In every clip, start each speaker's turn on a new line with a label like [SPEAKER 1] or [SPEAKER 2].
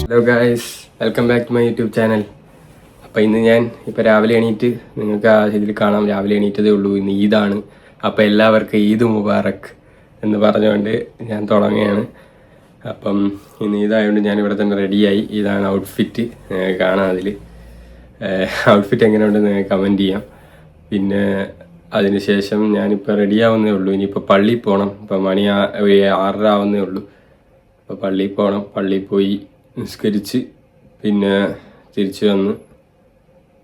[SPEAKER 1] Hello guys, welcome back to my YouTube channel. അപ്പോൾ ഇന്ന് ഞാൻ ഇപ്പോൾ രാവിലെ എണീറ്റ്, നിങ്ങൾക്ക് ആ ഇതിൽ കാണാം, രാവിലെ എണീറ്റതേ ഉള്ളൂ. ഇന്ന് ഈദാണ്. അപ്പോൾ എല്ലാവർക്കും ഈദ് മുബാറക് എന്ന് പറഞ്ഞുകൊണ്ട് ഞാൻ തുടങ്ങുകയാണ്. അപ്പം ഇന്ന് ഈദായതുകൊണ്ട് ഞാനിവിടെ തന്നെ റെഡിയായി. ഇതാണ് ഔട്ട്ഫിറ്റ്, നിങ്ങൾക്ക് കാണാം. അതിൽ ഔട്ട്ഫിറ്റ് എങ്ങനെയുണ്ടെന്ന് നിങ്ങൾക്ക് കമൻറ്റ് ചെയ്യാം. പിന്നെ അതിനുശേഷം ഞാനിപ്പോൾ റെഡിയാവുന്നേ ഉള്ളൂ. ഇനിയിപ്പോൾ പള്ളിയിൽ പോകണം. ഇപ്പോൾ മണി 6:30 ആവുന്നേ ഉള്ളൂ. അപ്പോൾ പള്ളിയിൽ പോകണം. പള്ളിയിൽ പോയി നിസ്കരിച്ച് പിന്നെ തിരിച്ചു വന്ന്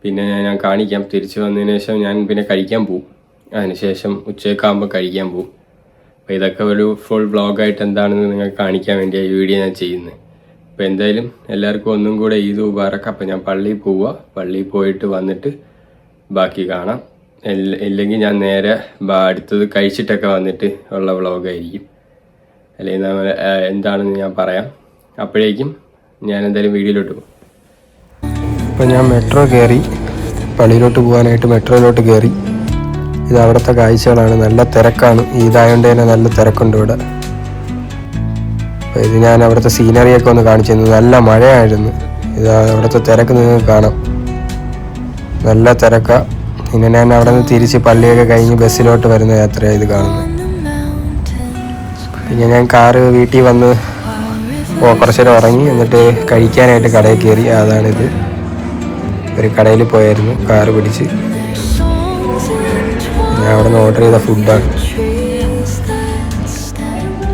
[SPEAKER 1] പിന്നെ ഞാൻ കാണിക്കാം. തിരിച്ചു വന്നതിന് ശേഷം ഞാൻ പിന്നെ കഴിക്കാൻ പോവും. അതിനുശേഷം ഉച്ചയ്ക്കാകുമ്പോൾ കഴിക്കാൻ പോവും. അപ്പോൾ ഇതൊക്കെ ഒരു ഫുൾ വ്ളോഗായിട്ട് എന്താണെന്ന് നിങ്ങൾക്ക് കാണിക്കാൻ വേണ്ടിയാണ് ഈ വീഡിയോ ഞാൻ ചെയ്യുന്നത്. അപ്പോൾ എന്തായാലും എല്ലാവർക്കും ഒന്നും കൂടെ ഈദ് മുബാറക്. അപ്പോൾ ഞാൻ പള്ളിയിൽ പോവുക. പള്ളിയിൽ പോയിട്ട് വന്നിട്ട് ബാക്കി കാണാം. ഇല്ലെങ്കിൽ ഞാൻ നേരെ അടുത്തത് കഴിച്ചിട്ടൊക്കെ വന്നിട്ട് ഉള്ള വ്ളോഗായിരിക്കും. അല്ലെങ്കിൽ നമ്മൾ എന്താണെന്ന് ഞാൻ പറയാം. അപ്പോഴേക്കും ഞാൻ എന്തായാലും വീഡിയോയിലോട്ട് പോകും. ഇപ്പം ഞാൻ മെട്രോ കയറി, പള്ളിയിലോട്ട് പോകാനായിട്ട് മെട്രോയിലോട്ട് കയറി. ഇത് അവിടുത്തെ കാഴ്ചകളാണ്. നല്ല തിരക്കാണ്. ഇതായതുകൊണ്ട് തന്നെ നല്ല തിരക്കുണ്ട് ഇവിടെ. അപ്പോൾ ഇത് ഞാൻ അവിടുത്തെ സീനറിയൊക്കെ ഒന്ന് കാണിച്ചു തന്നു. നല്ല മഴയായിരുന്നു. ഇത് അവിടുത്തെ തിരക്ക് നിങ്ങൾക്ക് കാണാം. നല്ല തിരക്കാണ്. പിന്നെ ഞാൻ അവിടെ നിന്ന് തിരിച്ച് പള്ളിയൊക്കെ കഴിഞ്ഞ് ബസ്സിലോട്ട് വരുന്ന യാത്രയാണ് ഇത് കാണുന്നത്. പിന്നെ ഞാൻ കാറ് വീട്ടിൽ വന്ന് കുറച്ച് നേരം ഉറങ്ങി. എന്നിട്ട് കഴിക്കാനായിട്ട് കടയിൽ കയറി. അതാണിത്. ഒരു കടയിൽ പോയായിരുന്നു, കാറ് പിടിച്ച്. ഞാൻ അവിടെ നിന്ന് ഓർഡർ ചെയ്ത ഫുഡാണ്.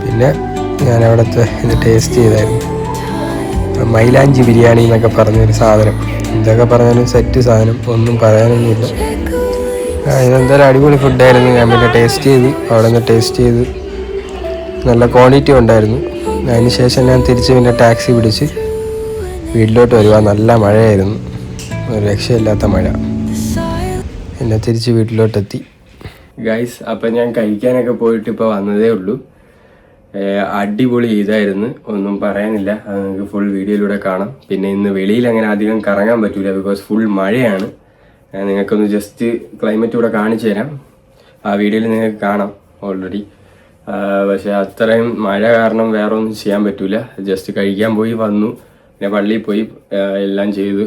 [SPEAKER 1] പിന്നെ ഞാൻ അവിടുത്തെ ഇത് ടേസ്റ്റ് ചെയ്തായിരുന്നു. മൈലാഞ്ചി ബിരിയാണി എന്നൊക്കെ പറഞ്ഞൊരു സാധനം. ഇതൊക്കെ പറഞ്ഞാലും സെറ്റ് സാധനം, ഒന്നും പറയാനൊന്നുമില്ല. ഇതെന്തായാലും അടിപൊളി ഫുഡായിരുന്നു. ഞാൻ പിന്നെ ടേസ്റ്റ് ചെയ്ത്, അവിടെ നിന്ന് ടേസ്റ്റ് ചെയ്ത് നല്ല ക്വാണ്ടിറ്റി ഉണ്ടായിരുന്നു. അതിനുശേഷം ഞാൻ തിരിച്ച് പിന്നെ ടാക്സി പിടിച്ച് വീട്ടിലോട്ട് വരുക. നല്ല മഴയായിരുന്നു, ഒരു രക്ഷയില്ലാത്ത മഴ. പിന്നെ തിരിച്ച് വീട്ടിലോട്ടെത്തി. ഗൈസ്, അപ്പം ഞാൻ കഴിക്കാനൊക്കെ പോയിട്ട് ഇപ്പോൾ വന്നതേ ഉള്ളൂ. അടിപൊളി ഇതായിരുന്നു, ഒന്നും പറയാനില്ല. അത് നിങ്ങൾക്ക് ഫുൾ വീഡിയോയിലൂടെ കാണാം. പിന്നെ ഇന്ന് വെളിയിൽ അങ്ങനെ അധികം കറങ്ങാൻ പറ്റില്ല, ബിക്കോസ് ഫുൾ മഴയാണ്. നിങ്ങൾക്കൊന്ന് ജസ്റ്റ് ക്ലൈമറ്റ് കൂടെ കാണിച്ചു തരാം. ആ വീഡിയോയിൽ നിങ്ങൾക്ക് കാണാം ഓൾറെഡി. പക്ഷേ അത്രയും മഴ കാരണം വേറെ ഒന്നും ചെയ്യാൻ പറ്റില്ല. ജസ്റ്റ് കഴിക്കാൻ പോയി വന്നു, പിന്നെ പള്ളിയിൽ പോയി എല്ലാം ചെയ്തു.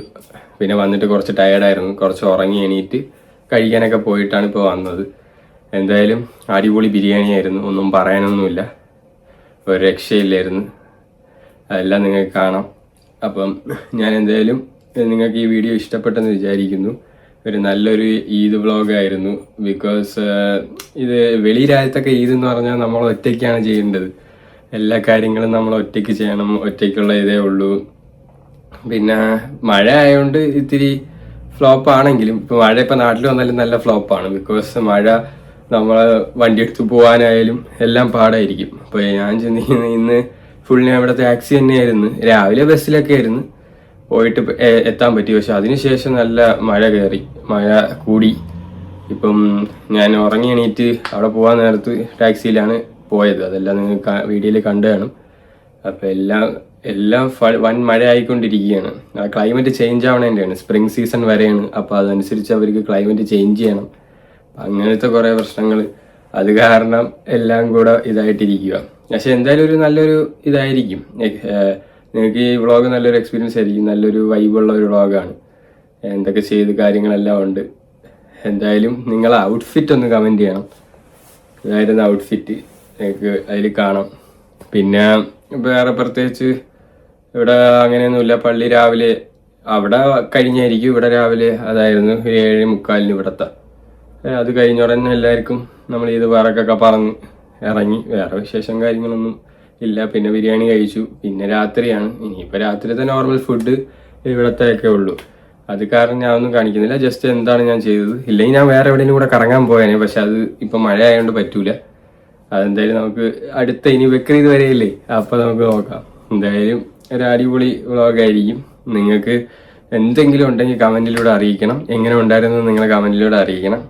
[SPEAKER 1] പിന്നെ വന്നിട്ട് കുറച്ച് ടയേർഡായിരുന്നു, കുറച്ച് ഉറങ്ങി എണീറ്റ് കഴിക്കാനൊക്കെ പോയിട്ടാണ് ഇപ്പോൾ വന്നത്. എന്തായാലും അടിപൊളി ബിരിയാണി ആയിരുന്നു, ഒന്നും പറയാനൊന്നുമില്ല, ഒരു രക്ഷയില്ലായിരുന്നു. അതെല്ലാം നിങ്ങൾക്ക് കാണാം. അപ്പം ഞാൻ എന്തായാലും നിങ്ങൾക്ക് ഈ വീഡിയോ ഇഷ്ടപ്പെട്ടെന്ന് വിചാരിക്കുന്നു. ഒരു നല്ലൊരു ഈദ് വ്ളോഗായിരുന്നു. ബിക്കോസ് ഇത് വെളി രാജ്യത്തൊക്കെ ഈദ് എന്ന് പറഞ്ഞാൽ നമ്മൾ ഒറ്റയ്ക്കാണ് ചെയ്യേണ്ടത്. എല്ലാ കാര്യങ്ങളും നമ്മൾ ഒറ്റയ്ക്ക് ചെയ്യണം, ഒറ്റയ്ക്കുള്ള ഇതേ ഉള്ളൂ. പിന്നെ മഴ ആയതുകൊണ്ട് ഇത്തിരി ഫ്ലോപ്പാണെങ്കിലും, ഇപ്പോൾ മഴ ഇപ്പോൾ നാട്ടിൽ വന്നാലും നല്ല ഫ്ലോപ്പാണ്. ബിക്കോസ് മഴ നമ്മൾ വണ്ടി എടുത്ത് പോകാനായാലും എല്ലാം പാടായിരിക്കും. അപ്പോൾ ഞാൻ ചിന്തിക്കുന്നത് ഇന്ന് ഫുൾ ഞാൻ ഇവിടെ ടാക്സി തന്നെയായിരുന്നു. രാവിലെ ബസ്സിലൊക്കെ ആയിരുന്നു പോയിട്ട് എത്താൻ പറ്റി. പക്ഷെ അതിനുശേഷം നല്ല മഴ കയറി, മഴ കൂടി. ഇപ്പം ഞാൻ ഉറങ്ങി എണീറ്റ് അവിടെ പോകാൻ നേരത്ത് ടാക്സിയിലാണ് പോയത്. അതെല്ലാം നിങ്ങൾ വീഡിയോയിൽ കണ്ടു കാണും. അപ്പോൾ എല്ലാം വൻ മഴ ആയിക്കൊണ്ടിരിക്കുകയാണ്. ആ ക്ലൈമറ്റ് ചേഞ്ച് ആവണേൻ്റെയാണ്. സ്പ്രിംഗ് സീസൺ വരെയാണ്. അപ്പോൾ അതനുസരിച്ച് അവർക്ക് ക്ലൈമറ്റ് ചേഞ്ച് ചെയ്യണം. അങ്ങനത്തെ കുറേ പ്രശ്നങ്ങൾ, അത് കാരണം എല്ലാം കൂടെ ഇതായിട്ടിരിക്കുക. പക്ഷെ എന്തായാലും ഒരു നല്ലൊരു ഇതായിരിക്കും. നിങ്ങൾക്ക് ഈ വ്ളോഗ് നല്ലൊരു എക്സ്പീരിയൻസ് ആയിരിക്കും. നല്ലൊരു വൈബുള്ള ഒരു വ്ളോഗാണ്. എന്തൊക്കെ ചെയ്ത് കാര്യങ്ങളെല്ലാം ഉണ്ട്. എന്തായാലും നിങ്ങൾ ഔട്ട്ഫിറ്റ് ഒന്ന് കമൻറ്റ് ചെയ്യണം. ഇതായിരുന്നു ഔട്ട്ഫിറ്റ്, നിങ്ങൾക്ക് അതിൽ കാണാം. പിന്നെ വേറെ പ്രത്യേകിച്ച് ഇവിടെ അങ്ങനെയൊന്നുമില്ല. പള്ളി രാവിലെ അവിടെ കഴിഞ്ഞായിരിക്കും, ഇവിടെ രാവിലെ അതായിരുന്നു 7:45 ഇവിടത്തെ. അത് കഴിഞ്ഞ ഉടനെ എല്ലാവർക്കും നമ്മൾ ഇത് വേറൊക്കെ പറഞ്ഞ് ഇറങ്ങി. വേറെ വിശേഷം കാര്യങ്ങളൊന്നും ഇല്ല. പിന്നെ ബിരിയാണി കഴിച്ചു. പിന്നെ രാത്രിയാണ്. ഇനിയിപ്പോൾ രാത്രിത്തെ നോർമൽ ഫുഡ് ഇവിടത്തെയൊക്കെ ഉള്ളൂ. അത് കാരണം ഞാൻ ഒന്നും കാണിക്കുന്നില്ല. ജസ്റ്റ് എന്താണ് ഞാൻ ചെയ്തത്. ഇല്ലെങ്കിൽ ഞാൻ വേറെ എവിടെയെങ്കിലും കൂടെ കറങ്ങാൻ പോയേനെ. പക്ഷെ അത് ഇപ്പം മഴ ആയതുകൊണ്ട് പറ്റൂല. അതെന്തായാലും നമുക്ക് അടുത്ത ഇനി ബക്രീദ് വരെയില്ലേ, അപ്പോൾ നമുക്ക് നോക്കാം. എന്തായാലും ഒരു അടിപൊളി വ്ളോഗായിരിക്കും. നിങ്ങൾക്ക് എന്തെങ്കിലും ഉണ്ടെങ്കിൽ കമൻറ്റിലൂടെ അറിയിക്കണം. എങ്ങനെ ഉണ്ടായിരുന്നു നിങ്ങൾ കമൻറ്റിലൂടെ അറിയിക്കണം.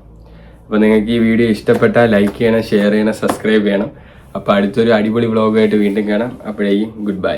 [SPEAKER 1] അപ്പോൾ നിങ്ങൾക്ക് ഈ വീഡിയോ ഇഷ്ടപ്പെട്ടാൽ ലൈക്ക് ചെയ്യണം, ഷെയർ ചെയ്യണം, സബ്സ്ക്രൈബ് ചെയ്യണം. അപ്പോൾ അടുത്തൊരു അടിപൊളി വ്ളോഗായിട്ട് വീണ്ടും കാണാം. അപ്പോഴേക്കും ഗുഡ് ബൈ.